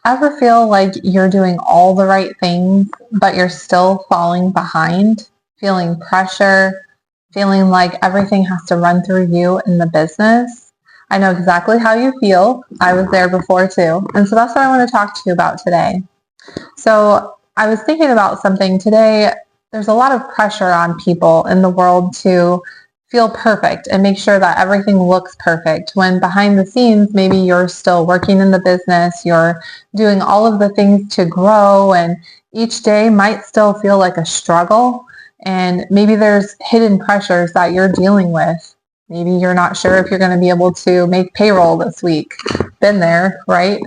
Ever feel like you're doing all the right things, but you're still falling behind, feeling pressure, feeling like everything has to run through you in the business? I know exactly how you feel. I was there before too. And so that's what I want to talk to you about today. So I was thinking about something today. There's a lot of pressure on people in the world to feel perfect and make sure that everything looks perfect when behind the scenes, maybe you're still working in the business, you're doing all of the things to grow, and each day might still feel like a struggle. And maybe there's hidden pressures that you're dealing with. Maybe you're not sure if you're going to be able to make payroll this week. Been there, right?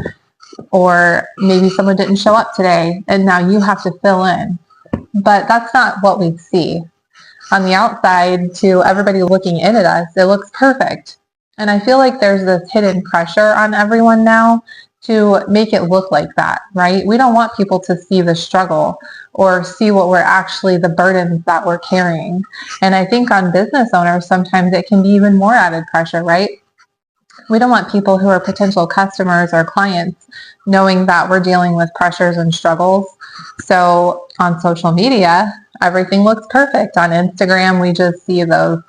Or maybe someone didn't show up today and now you have to fill in. But that's not what we see. On the outside, to everybody looking in at us, it looks perfect. And I feel like there's this hidden pressure on everyone now to make it look like that, right? We don't want people to see the struggle or see what we're actually, the burdens that we're carrying. And I think on business owners, sometimes it can be even more added pressure, right? We don't want people who are potential customers or clients knowing that we're dealing with pressures and struggles. So on social media, everything looks perfect. On Instagram, we just see those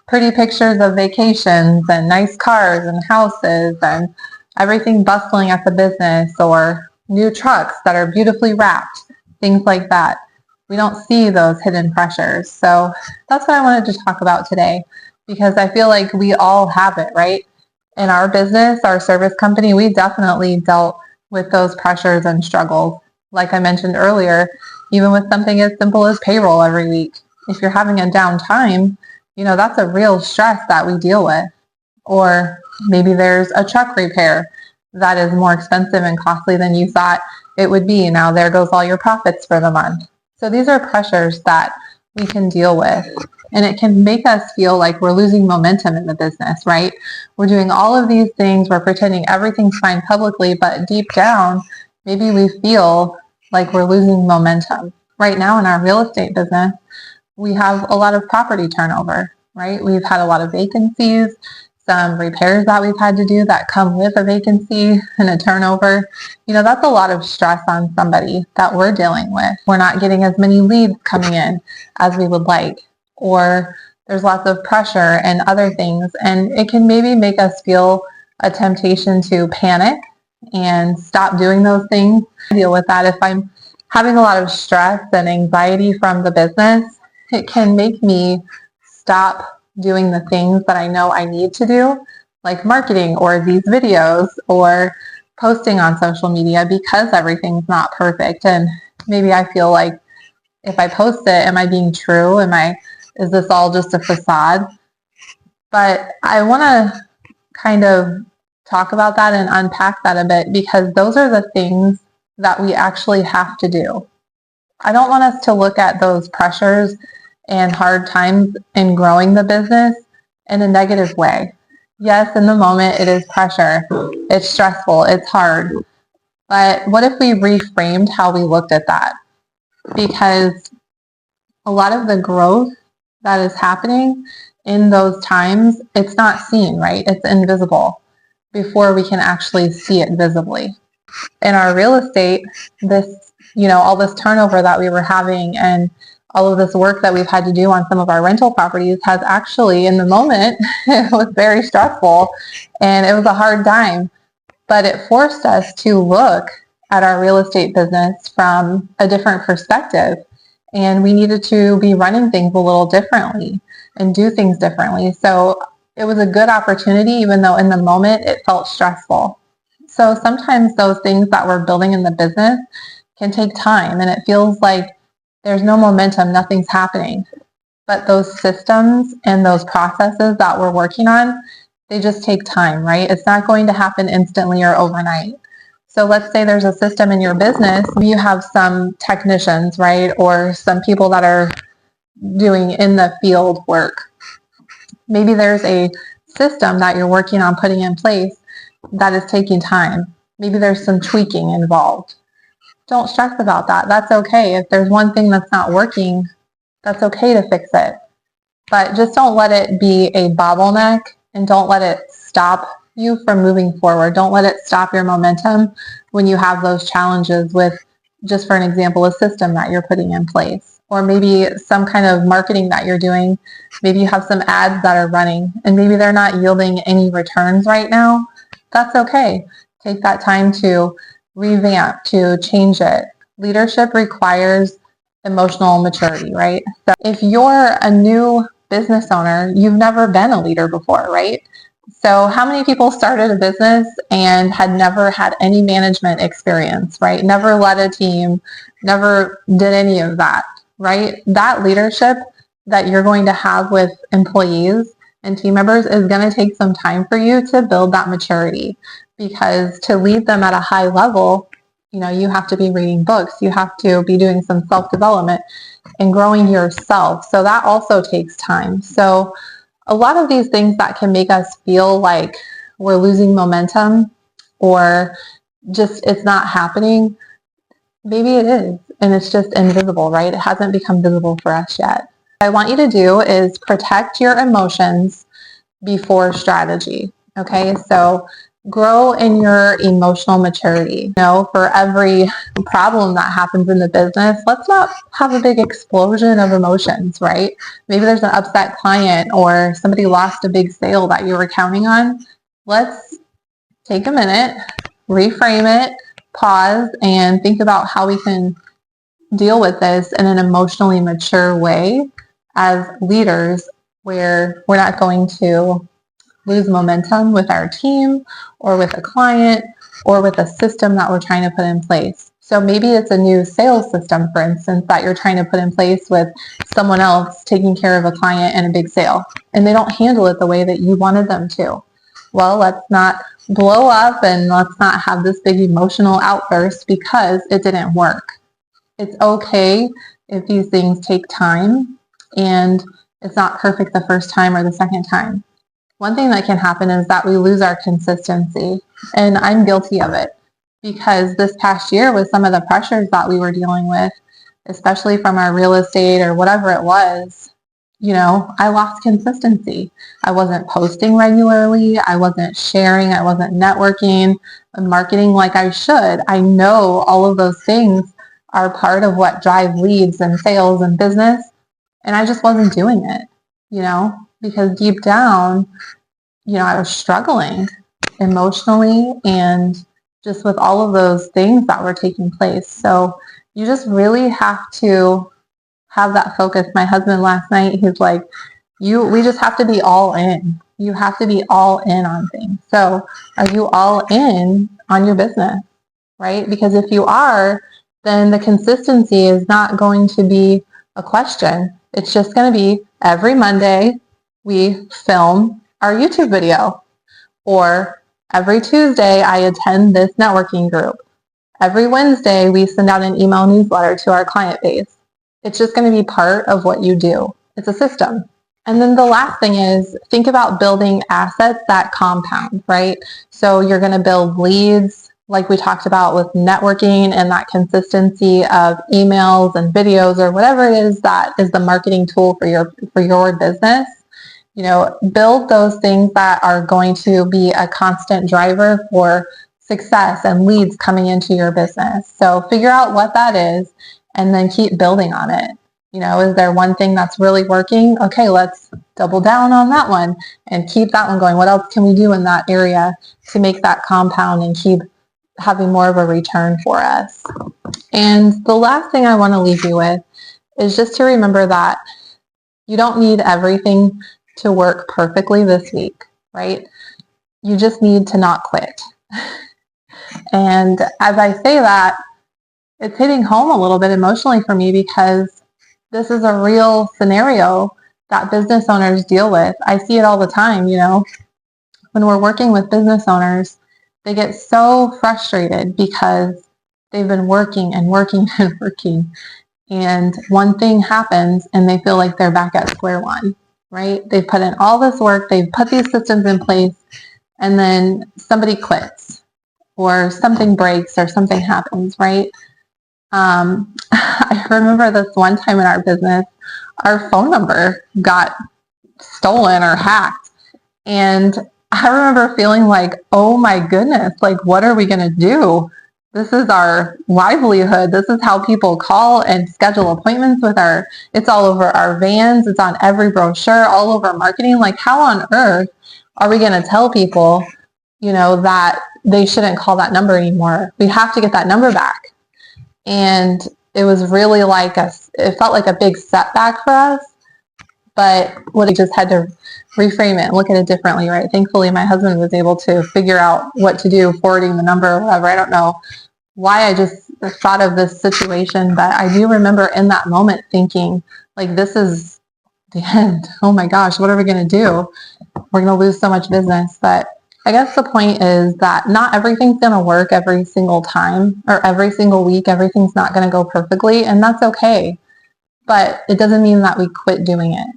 pretty pictures of vacations and nice cars and houses and everything bustling at the business, or new trucks that are beautifully wrapped, things like that. We don't see those hidden pressures. So that's what I wanted to talk about today, because I feel like we all have it, right? In our business, our service company, we definitely dealt with those pressures and struggles. Like I mentioned earlier, even with something as simple as payroll every week. If you're having a down time, that's a real stress that we deal with. Or maybe there's a truck repair that is more expensive and costly than you thought it would be. Now there goes all your profits for the month. So these are pressures that we can deal with. And it can make us feel like we're losing momentum in the business, right? We're doing all of these things. We're pretending everything's fine publicly, but deep down, maybe we feel like we're losing momentum. Right now in our real estate business, we have a lot of property turnover, right? We've had a lot of vacancies, some repairs that we've had to do that come with a vacancy and a turnover. That's a lot of stress on somebody that we're dealing with. We're not getting as many leads coming in as we would like, or there's lots of pressure and other things. And it can maybe make us feel a temptation to panic and stop doing those things. I deal with that if I'm having a lot of stress and anxiety from the business. It can make me stop doing the things that I know I need to do, like marketing or these videos or posting on social media, because everything's not perfect. And maybe I feel like if I post it, am I being true? Is this all just a facade? But I want to kind of talk about that and unpack that a bit, because those are the things that we actually have to do. I don't want us to look at those pressures and hard times in growing the business in a negative way. Yes, in the moment it is pressure, it's stressful, it's hard. But what if we reframed how we looked at that? Because a lot of the growth that is happening in those times, it's not seen, right? It's invisible before we can actually see it visibly. In our real estate, all this turnover that we were having and all of this work that we've had to do on some of our rental properties has actually, in the moment, it was very stressful and it was a hard time, but it forced us to look at our real estate business from a different perspective. And we needed to be running things a little differently and do things differently. So it was a good opportunity, even though in the moment it felt stressful. So sometimes those things that we're building in the business can take time, and it feels like there's no momentum, nothing's happening. But those systems and those processes that we're working on, they just take time, right? It's not going to happen instantly or overnight. So let's say there's a system in your business, you have some technicians, right? Or some people that are doing in the field work. Maybe there's a system that you're working on putting in place that is taking time. Maybe there's some tweaking involved. Don't stress about that. That's okay. If there's one thing that's not working, that's okay to fix it. But just don't let it be a bottleneck, and don't let it stop you from moving forward. Don't let it stop your momentum when you have those challenges with, just for an example, a system that you're putting in place, or maybe some kind of marketing that you're doing. Maybe you have some ads that are running and maybe they're not yielding any returns right now. That's okay. Take that time to revamp, to change it. Leadership requires emotional maturity, right? So if you're a new business owner, you've never been a leader before, right? So how many people started a business and had never had any management experience, right? Never led a team, never did any of that, right? That leadership that you're going to have with employees and team members is going to take some time for you to build that maturity, because to lead them at a high level, you have to be reading books, you have to be doing some self-development and growing yourself. So that also takes time. So a lot of these things that can make us feel like we're losing momentum or just it's not happening, maybe it is, and it's just invisible, right? It hasn't become visible for us yet. What I want you to do is protect your emotions before strategy, okay? So grow in your emotional maturity. For every problem that happens in the business, let's not have a big explosion of emotions, right? Maybe there's an upset client or somebody lost a big sale that you were counting on. Let's take a minute, reframe it, pause, and think about how we can deal with this in an emotionally mature way as leaders, where we're not going to lose momentum with our team or with a client or with a system that we're trying to put in place. So maybe it's a new sales system, for instance, that you're trying to put in place with someone else taking care of a client and a big sale, and they don't handle it the way that you wanted them to. Well, let's not blow up and let's not have this big emotional outburst because it didn't work. It's okay if these things take time and it's not perfect the first time or the second time. One thing that can happen is that we lose our consistency, and I'm guilty of it, because this past year with some of the pressures that we were dealing with, especially from our real estate or whatever it was, I lost consistency. I wasn't posting regularly. I wasn't sharing. I wasn't networking and marketing like I should. I know all of those things are part of what drive leads and sales and business, and I just wasn't doing it, because deep down, I was struggling emotionally and just with all of those things that were taking place. So you just really have to have that focus. My husband last night, he's like, we just have to be all in. You have to be all in on things. So are you all in on your business, right? Because if you are, then the consistency is not going to be a question. It's just going to be every Monday we film our YouTube video, or every Tuesday I attend this networking group. Every Wednesday we send out an email newsletter to our client base. It's just going to be part of what you do. It's a system. And then the last thing is, think about building assets that compound, right? So you're going to build leads, like we talked about with networking, and that consistency of emails and videos or whatever it is that is the marketing tool for your business. Build those things that are going to be a constant driver for success and leads coming into your business. So figure out what that is and then keep building on it. Is there one thing that's really working? Okay, let's double down on that one and keep that one going. What else can we do in that area to make that compound and keep having more of a return for us? And the last thing I want to leave you with is just to remember that you don't need everything to work perfectly this week, right? You just need to not quit. And as I say that, it's hitting home a little bit emotionally for me, because this is a real scenario that business owners deal with. I see it all the time, when we're working with business owners, they get so frustrated because they've been working and working and working, and one thing happens and they feel like they're back at square one, right? They've put in all this work, they've put these systems in place, and then somebody quits or something breaks or something happens, right? I remember this one time in our business, our phone number got stolen or hacked, and I remember feeling like, oh my goodness, like, what are we going to do? This is our livelihood. This is how people call and schedule appointments with it's all over our vans. It's on every brochure, all over marketing. Like, how on earth are we going to tell people, that they shouldn't call that number anymore? We have to get that number back. And it was really it felt like a big setback for us. But we just had to reframe it and look at it differently, right? Thankfully, my husband was able to figure out what to do, forwarding the number or whatever. I don't know why I just thought of this situation, but I do remember in that moment thinking, like, this is the end. Oh my gosh, what are we going to do? We're going to lose so much business. But I guess the point is that not everything's going to work every single time or every single week. Everything's not going to go perfectly, and that's okay. But it doesn't mean that we quit doing it.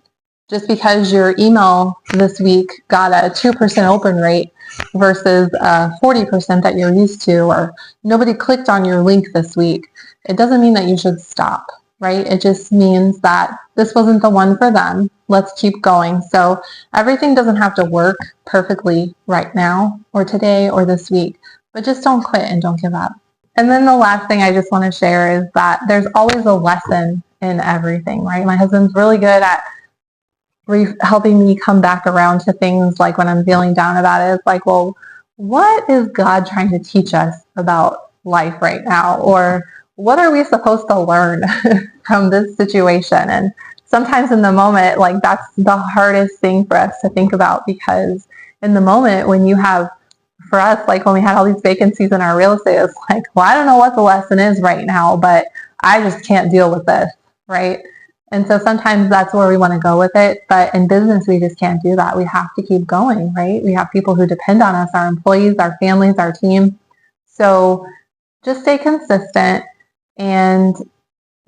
Just because your email this week got a 2% open rate versus 40% that you're used to, or nobody clicked on your link this week, it doesn't mean that you should stop, right? It just means that this wasn't the one for them. Let's keep going. So everything doesn't have to work perfectly right now or today or this week, but just don't quit and don't give up. And then the last thing I just want to share is that there's always a lesson in everything, right? My husband's really good at helping me come back around to things, like when I'm feeling down about it. It's like, well, what is God trying to teach us about life right now? Or what are we supposed to learn from this situation? And sometimes in the moment, like, that's the hardest thing for us to think about, because in the moment when you have, for us, like when we had all these vacancies in our real estate, it's like, well, I don't know what the lesson is right now, but I just can't deal with this, right? And so sometimes that's where we want to go with it. But in business, we just can't do that. We have to keep going, right? We have people who depend on us, our employees, our families, our team. So just stay consistent and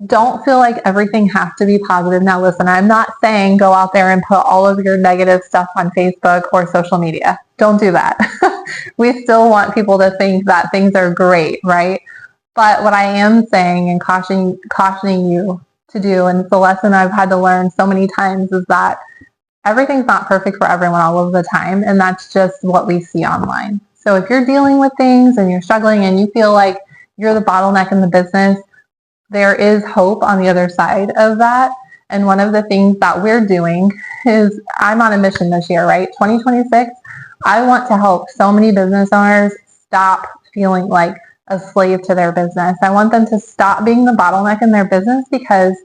don't feel like everything has to be positive. Now, listen, I'm not saying go out there and put all of your negative stuff on Facebook or social media. Don't do that. We still want people to think that things are great, right? But what I am saying and cautioning you to do, and it's a lesson I've had to learn so many times, is that everything's not perfect for everyone all of the time, and that's just what we see online. So if you're dealing with things and you're struggling and you feel like you're the bottleneck in the business, there is hope on the other side of that. And one of the things that we're doing is, I'm on a mission this year, right? 2026, I want to help so many business owners stop feeling like a slave to their business. I want them to stop being the bottleneck in their business, because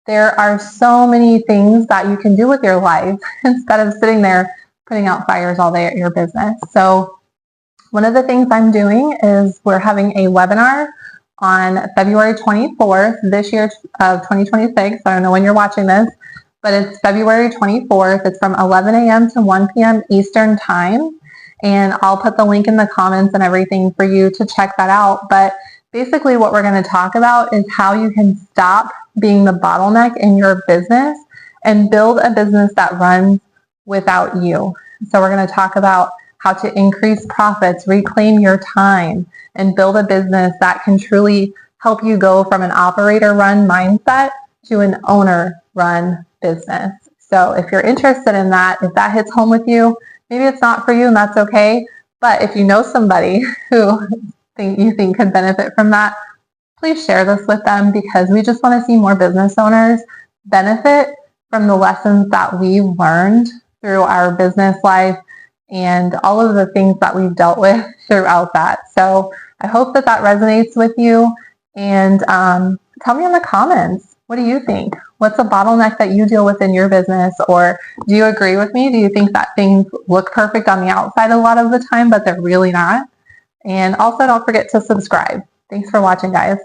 there are so many things that you can do with your life instead of sitting there putting out fires all day at your business. So one of the things I'm doing is we're having a webinar on February 24th this year of 2026. I don't know when you're watching this, but it's February 24th. It's from 11 a.m. to 1 p.m. Eastern Time. And I'll put the link in the comments and everything for you to check that out. But basically what we're going to talk about is how you can stop being the bottleneck in your business and build a business that runs without you. So we're going to talk about how to increase profits, reclaim your time, and build a business that can truly help you go from an operator-run mindset to an owner-run business. So if you're interested in that, if that hits home with you, maybe it's not for you, and that's okay. But if you know somebody who you think could benefit from that, please share this with them, because we just want to see more business owners benefit from the lessons that we've learned through our business life and all of the things that we've dealt with throughout that. So I hope that that resonates with you. And tell me in the comments, what do you think? What's a bottleneck that you deal with in your business? Or do you agree with me? Do you think that things look perfect on the outside a lot of the time, but they're really not? And also, don't forget to subscribe. Thanks for watching, guys.